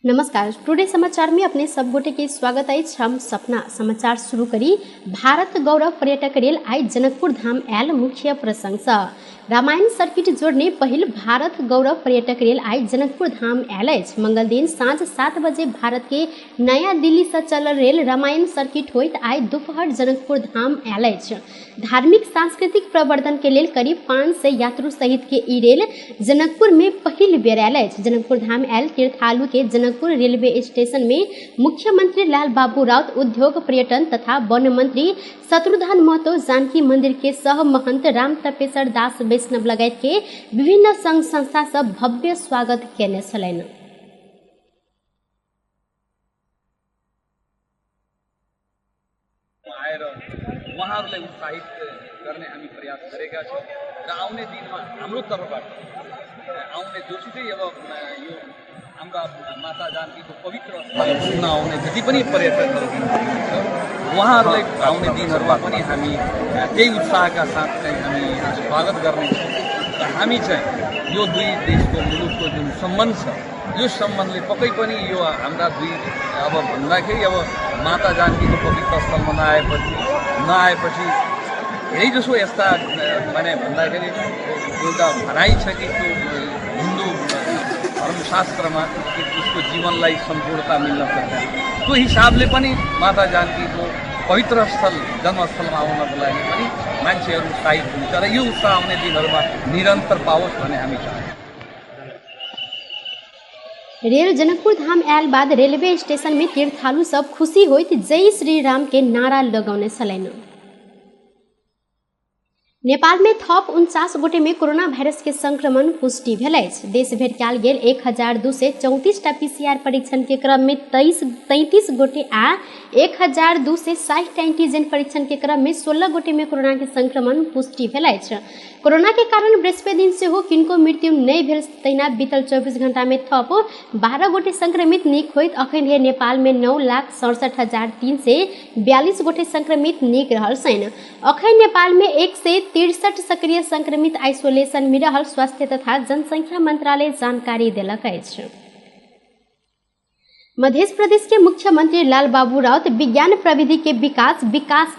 नमस्कार, टुडे समाचार में अपने सब गोटे के स्वागत है। हम सपना समाचार शुरू करी। भारत गौरव पर्यटक रेल आई जनकपुर धाम आयल, मुख्य प्रशंसा। रामायण सर्किट जोड़ने पहिल भारत गौरव पर्यटक रेल आई जनकपुर धाम आयल अछि। मंगल दिन साँझ 7 बजे भारत के नया दिल्ली से चलल रेल रामायण सर्किट होइत आई दोपहर जनकपुर धाम आयल अछि। धार्मिक सांस्कृतिक प्रवर्धन के लेल करीब 500 यात्रु सहित के ई रेल जनकपुर में पहिल बेर आयल अछि। जनकपुर धाम आयल तीर्थालु के जनकपुर रेलवे स्टेशन में मुख्यमंत्री लाल बाबू राउत, उद्योग पर्यटन तथा वन मंत्री शत्रुघ्न महतो, जानकी मंदिर के सह महंत राम तपेश्वर दास वैष्णव लगायत के विभिन्न संघ संस्था सब भव्य स्वागत केने छलैन। उहाँहरूलाई उत्साहित गर्ने हामी प्रयास गरेका छौँ र आउने दिनमा हाम्रो तर्फबाट आउने जोसुकै अब यो हाम्रा माता जानकीको पवित्र स्थल घुम्न आउने जति पनि पर्यटकहरू उहाँहरूलाई आउने दिनहरूमा पनि हामी त्यही उत्साहका साथ चाहिँ हामी स्वागत गर्नेछौँ र हामी चाहिँ यो दुई देशको मुलुकको जुन सम्बन्ध छ यो सम्बन्धले पक्कै पनि यो हाम्रा दुई अब भन्दाखेरि अब माता जानकीको पवित्र स्थलमा नआएपछि धेरै जसो यस्ता माने भन्दाखेरि एउटा भनाइ छ कि त्यो हिन्दू धर्मशास्त्रमा कि उसको जीवनलाई सम्पूर्णता मिल्न सक्छ। त्यो हिसाबले पनि माता जानकीको पवित्र स्थल जन्मस्थलमा आउनको लागि पनि मान्छेहरू उत्साहित हुन्छ र यो उत्साह आउने दिनहरूमा निरन्तर पाओस् भन्ने हामी चाहन्छौँ। रेल जनकपुर धाम आयल बाद रेलवे स्टेशन में तीर्थालु सब खुशी होइत जय श्री राम के नारा लगौने छलैन। नेपाल में थप 49 गोटे में कोरोना वायरस के संक्रमण पुष्टि भेल अछि। देश भरि कयल गेल 1234 टा पीसीआर परीक्षण के क्रम में 33 गोटे आ 1260 टा एंटीजन परीक्षण के क्रम में 16 गोटे में कोरोना के संक्रमण पुष्टि भेल अछि। कोरोना के कारण बृहस्पति दिन से हो किनको मृत्यु नहीं भेल तहिना बीतल 24 घंटा में थप 12 गोटे संक्रमित नीक होइत अखन धरि नेपाल में 9,67,342 गोटे संक्रमित नीक रहल छन्। अखन नेपाल में 163 सक्रिय संक्रमित आइसोलेशन में रहल स्वास्थ्य तथा जनसंख्या मंत्रालय जानकारी देलक अछि। मध्य प्रदेश के मुख्यमंत्री लाल बाबू राउत विज्ञान प्रविधि के विकास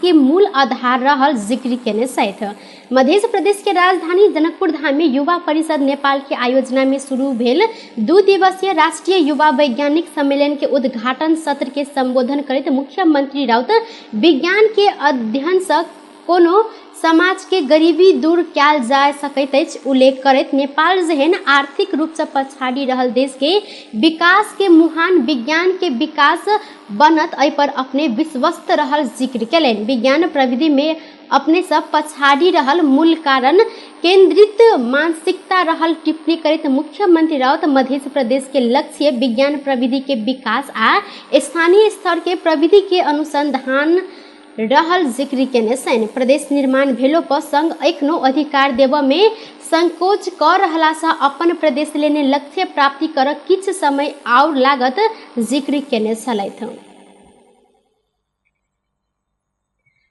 के मूल आधार रहल जिक्र केने छथि। मध्य प्रदेश के राजधानी जनकपुर धाम में युवा परिषद नेपाल के आयोजना में शुरू भेल 2 दिवसीय राष्ट्रीय युवा वैज्ञानिक सम्मेलन के उद्घाटन सत्र के संबोधन करैत मुख्यमंत्री राउत विज्ञान के अध्ययन से कोनो समाज के गरीबी दूर कयल जा सकैत अछि उल्लेख करैत नेपाल जेहन आर्थिक रूप से पछाड़ी रहल देश के विकास के मुहान विज्ञान के विकास बनत एहि पर अपने विश्वस्त रहल जिक्र केलनि। विज्ञान प्रविधि में अपने सब पछाड़ी रहल मूल कारण केंद्रित मानसिकता रहल टिप्पणी करैत मुख्यमंत्री राउत मध्य प्रदेश के लक्ष्य विज्ञान प्रविधि के विकास आ स्थानीय स्तर के प्रविधि के अनुसंधान रहल जिक्र केने छन्। प्रदेश निर्माण भेलो पर संघ एखनो अधिकार देव में संकोच कर रहला से अपन प्रदेश लेने लक्ष्य प्राप्ति कर किछ समय और लागत जिक्र केने छलथि।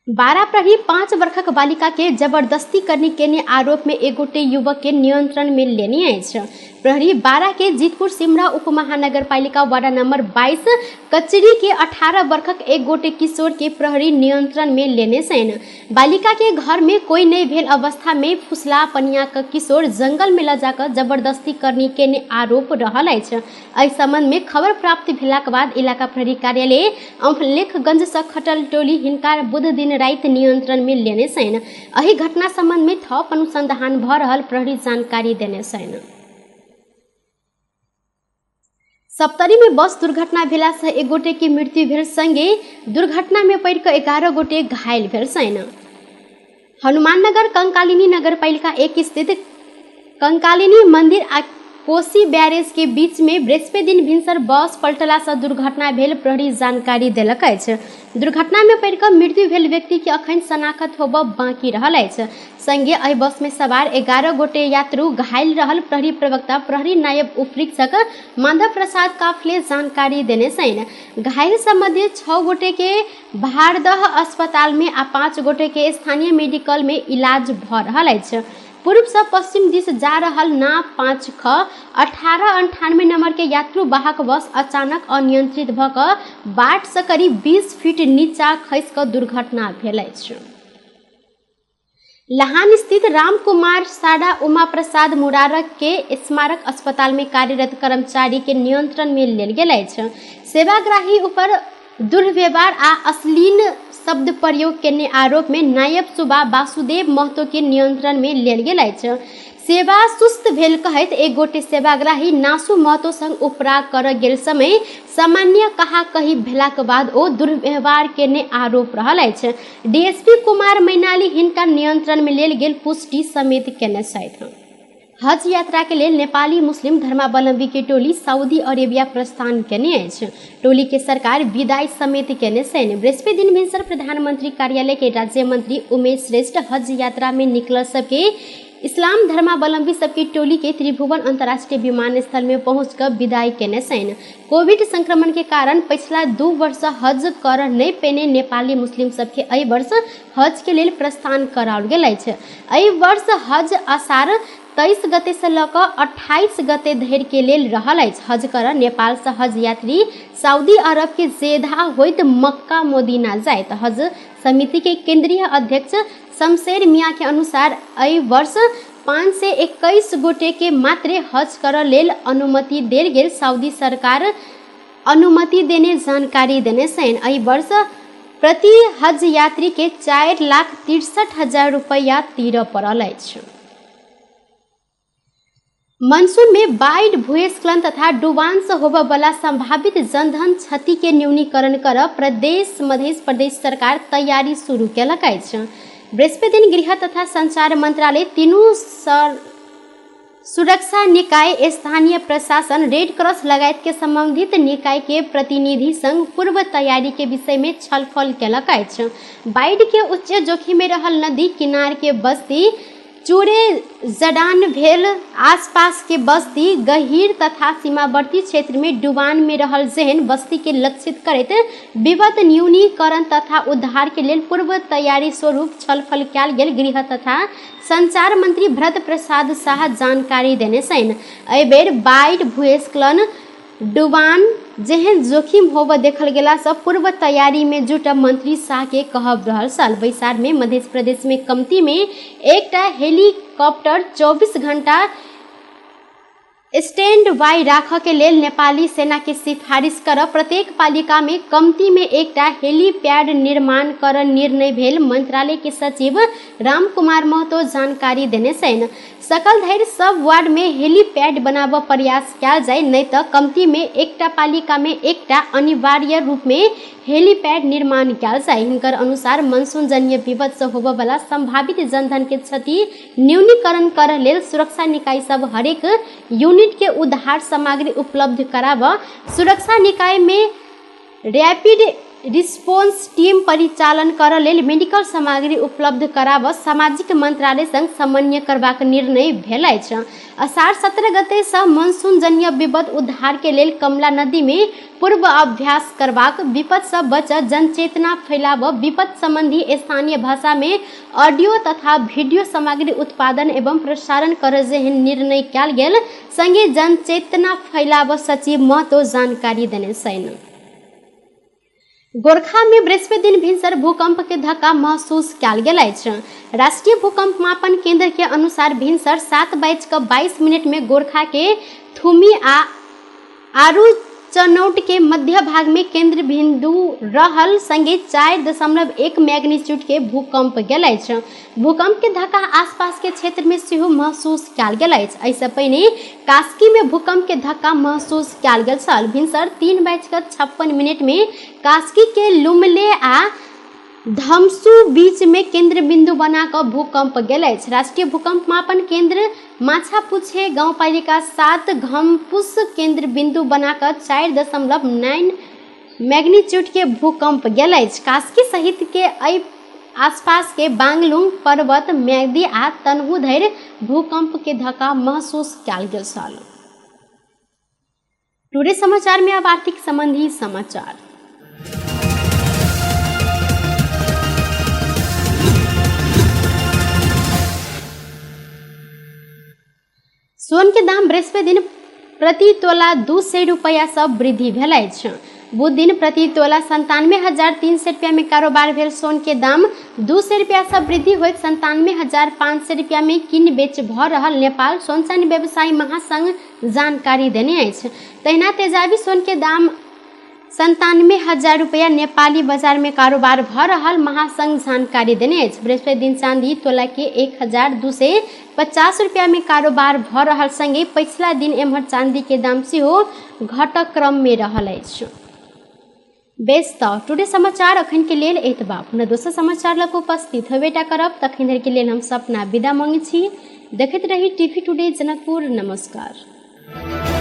12 प्रहरी 5 वर्षक बालिका के जबरदस्ती करने केने आरोप में एक गोटे युवक के नियंत्रण में लेने अछि। प्रहरी 12 के जीतपुर सिमरा उप महानगर पालिका वार्ड नंबर 22 कचरी के 18 वर्षक एक गोटे किशोर के प्रहरी नियंत्रण में लेने छन्। बालिका के घर में कोई नहीं भेल अवस्था में फुसला पनिया का किशोर जंगल में लजाकर जबरदस्ती करने केने आरोप रहल अछि। एहि संबंध में खबर प्राप्त भेलाक बाद इलाका प्रहरी कार्यालय अम्फलेखगंज से खटल टोली हिनका बुध दिन राति नियंत्रण में लेने छन्। एहि घटना संबंध में थप अनुसंधान भ रहल प्रहरी जानकारी देने छन्। सप्तरी में बस दुर्घटना भेला से एक गोटे की मृत्यु भेल संगे दुर्घटना में पड़ कर 11 गोटे घायल भेल छन्। हनुमाननगर कंकालिनी नगर पालिका 1 स्थित कंकालिनी मंदिर आ कोसी बैरेज के बीच में बृहस्पति दिन भिनसर बस पलटला से दुर्घटना भेल प्रहरी जानकारी देलक अछि। दुर्घटना में पड़ कर मृत्यु भेल व्यक्ति के अखन शनाख्त होबऽ बाकी रहल अछि। संगे एहि बस में सवार 11 गोटे यात्रु घायल रहल प्रहरी प्रवक्ता प्रहरी नायब उपरीक्षक माधव प्रसाद काफले जानकारी देने छन्। घायल सब मध्य 6 गोटे के भारदह अस्पताल में आ 5 गोटे के स्थानीय मेडिकल में इलाज भ रहल अछि। पूर्व से पश्चिम दिश जा रहल ना 5ख 1898 नंबर के यात्रु वाहक बस अचानक अनियंत्रित भ क बाट से करीब 20 फीट नीचा खसि क दुर्घटना भेल अछि। लहान स्थित रामकुमार साडा उमा प्रसाद मुरारक के स्मारक अस्पताल में कार्यरत कर्मचारी के नियंत्रण में लेल गेल अछि। सेवाग्राही ऊपर दुर्व्यवहार आ अश्लील शब्द प्रयोग करने आरोप में नायब सुबा वासुदेव महतो के नियंत्रण में लेल गेल अछि। सेवा सुस्त भेल कहैत एक गोटे सेवाग्राही नासु महतो संग उपरा कर गेल समय सामान्य कहा कही भेलाक बाद ओ दुर्व्यवहार केने आरोप रहल अछि। डीएसपी कुमार मैनाली हिनका नियंत्रण में लेल गेल पुष्टि समेत केने छथि। हज यात्रा के लिए नेपाली मुस्लिम धर्मावलंबी के टोली सऊदी अरेबिया प्रस्थान केने अछि। टोली के सरकार विदाई समेत केने छनि। बृहस्पति दिन भिनसर प्रधानमंत्री कार्यालय के राज्य मंत्री उमेश श्रेष्ठ हज यात्रा में निकलल सबके इस्लाम धर्मावलंबी सबकी टोली के त्रिभुवन अंतर्राष्ट्रीय विमानस्थल में पहुंचकर विदाई केने छनि। कोविड संक्रमण के कारण पिछला 2 वर्ष हज कर नहीं पेने नेपाली मुस्लिम सबके एहि वर्ष हज के लेल प्रस्थान कराओल गेल अछि। एहि वर्ष हज आषाढ़ 23 गते से लऽ 28 गते धरि के लेल रहल अछि। हज कर नेपाल से हज यात्री सऊदी अरब के जेदा होइत मक्का मोदीना जाइत। हज समिति के केंद्रीय अध्यक्ष शमशेर मियां के अनुसार एहि वर्ष 5 से 21 गोटे के मात्र हज कर लेल अनुमति देल गेल। सऊदी सरकार अनुमति देने जानकारी देने छनि। एहि वर्ष प्रति हज यात्री के 4,63,000 रुपया तीर पड़ल अछि। मानसून में बाढ़ भूस्खलन तथा डुबान से होबय वाला संभावित जनधन क्षति के न्यूनीकरण कर मध्य प्रदेश सरकार तैयारी शुरू केलक अछि। बृहस्पति दिन गृह तथा संचार मंत्रालय तीनों सुरक्षा निकाय स्थानीय प्रशासन रेड क्रॉस लगायत के संबंधित निकाय के प्रतिनिधि संग पूर्व तैयारी के विषय में छलफल केलक अछि। बाढ़ के उच्च जोखिम में रहल नदी किनार के बस्ती चूड़े जडान भेल आसपास के बस्ती गहीर तथा सीमावर्ती क्षेत्र में डुबान में रहल जेहन बस्ती के लक्षित करैत विपद न्यूनीकरण तथा उद्धार के लेल पूर्व तैयारी स्वरूप छलफल कयल गेल। गृह तथा संचार मंत्री भरत प्रसाद शाह जानकारी देने छनि। एहि बेर बाढ़ भूस्खलन डुबान जेहन जोखिम होबऽ देखल गेला से पूर्व तैयारी में जुटब मंत्री शाह के कहब रहल साल। बैसार में मध्य प्रदेश में कमती में एकटा हेलीकॉप्टर 24 घंटा स्टैंड बाई राख के लेल नेपाली सेना के सिफारिश कर प्रत्येक पालिका में कमती में एकटा हेलीपैड निर्माण कर निर्णय भेल। मंत्रालय के सचिव रामकुमार महतो जानकारी देने छनि। सकल धरि सब वार्ड में हेलीपैड बनाबऽ प्रयास कयल जाय, नहीं तो कमती में एकटा पालिका में एकटा अनिवार्य रूप में हेलीपैड निर्माण कयल जाय। हिनकर अनुसार मानसून जन्य विपद से होबऽ वाला संभावित जनधन के क्षति न्यूनीकरण कर लेल सुरक्षा निकाय सब हरेक यूनिट के उद्धार सामग्री उपलब्ध कराबऽ, सुरक्षा निकाय में रैपिड रिस्पॉन्स टीम परिचालन कर लेल मेडिकल सामग्री उपलब्ध कराबऽ सामाजिक मंत्रालय संग समन्वय करबाक निर्णय भेल अछि। आषाढ़ 17 गते से मानसून जन्य विपद उद्धार के लेल कमला नदी में पूर्व अभ्यास करबाक, विपद से बचऽ जनचेतना फैलाबऽ, विपद संबंधी स्थानीय भाषा में ऑडियो तथा वीडियो सामग्री उत्पादन एवं प्रसारण कर जेहन निर्णय कयल गेल। संगे जनचेतना फैलाबऽ सचिव महतो जानकारी देने छनि। गोरखा में बृहस्पति दिन भिनसर भूकंप के धक्का महसूस कयल गेल अछि। राष्ट्रीय भूकंप मापन केंद्र के अनुसार भिनसर 7:22 में गोरखा के थुमी आरू चनौट के मध्य भाग में केंद्र बिंदु रहल। संगे 4.1 मैग्नीट्यूड के भूकंप गेल अछि। भूकंप के धक्का आसपास के क्षेत्र में सेहो महसूस कयल गेल अछि। एहिसँ पहिने कास्की में भूकंप के धक्का महसूस कयल गेल छल। भिनसर 3:56 में कास्की के लुमले आ धमसू बीच में केंद्र बिंदु बनाकर भूकंप गेल अछि। राष्ट्रीय भूकंप मापन केंद्र माछापुछे गांव पालिका 7 घमपुस केंद्र बिंदु बनाकर 4.9 मैग्नीट्यूड के भूकंप गेल अछि। कास्की सहित के आसपास के बांगलुंग पर्वत मैग्दी आ तनहु धरि भूकंप के धक्का महसूस कयल गेल छल। टुडे समाचार में अब आर्थिक संबंधी समाचार। सोन के दाम बृहस्पति दिन प्रति तोला 200 रुपया सँ वृद्धि भेल अछि। बुध दिन प्रति तोला 97,300 रुपया में कारोबार भेल। सोन के दाम 200 रुपया सँ वृद्धि होइत 97,500 रुपया में किन बेच भऽ रहल नेपाल सोनचानी व्यवसायी महासंघ जानकारी देने अछि। तहिना तेजाबी सोन के दाम 97,000 रुपया नेपाली बाजार में कारोबार भऽ रहल महासंघ जानकारी देने अछि। बृहस्पति दिन चांदी तोला के 1,250 रुपया में कारोबार भऽ रहल संगे पिछला दिन एम्हर चांदी के दाम सेहो घटक क्रम में रहल अछि। बेस तऽ टुडे समाचार अखन के लेल एतबा। पुनः दोसर समाचार लऽ कऽ उपस्थित हेबेटा करब। तखन धरि के लेल हम सपना विदा मांगै छी। देखैत रही टीवी टुडे जनकपुर। नमस्कार।